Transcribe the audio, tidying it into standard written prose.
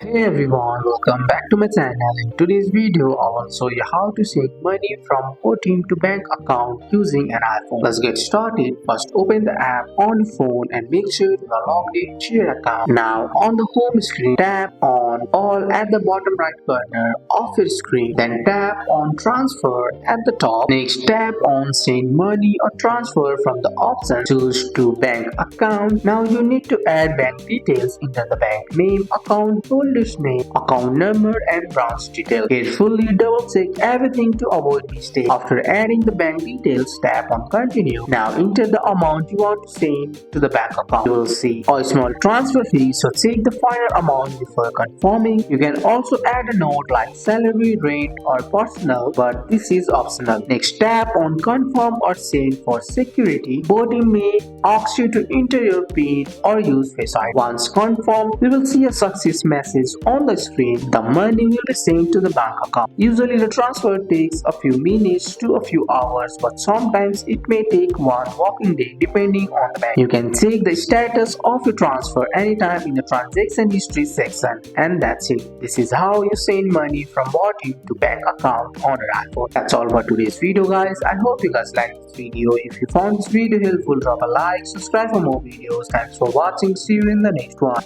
Hey everyone, welcome back to my channel. In today's video, I will show you how to send money from Botim to bank account using an iPhone. Let's get started. First, open the app on your phone and make sure you are logged into your account. Now, on the home screen, tap on All at the bottom right corner of your screen. Then tap on Transfer at the top. Next, tap on Send money or transfer from the option. Choose to bank account. Now, you need to add bank details into the bank name, account holder's name, account number, and branch detail. Carefully double check everything to avoid mistake. After adding the bank details, tap on continue. Now enter the amount you want to send to the bank account. You will see a small transfer fee, so check the final amount before confirming. You can also add a note like salary, rent, or personal, but this is optional. Next, tap on confirm or send for security. Botim may ask you to enter your PIN or use Face ID. Once confirmed, you will see a success message on the screen. The money will be sent to the bank account. Usually the transfer takes a few minutes to a few hours, but sometimes it may take one working day depending on the bank. You can check the status of your transfer anytime in the transaction history section. And that's it. This is how you send money from Botim to bank account on your iPhone. That's all for today's video, guys. I hope you guys liked this video. If you found this video helpful, drop a like, subscribe for more videos. Thanks for watching. See you in the next one.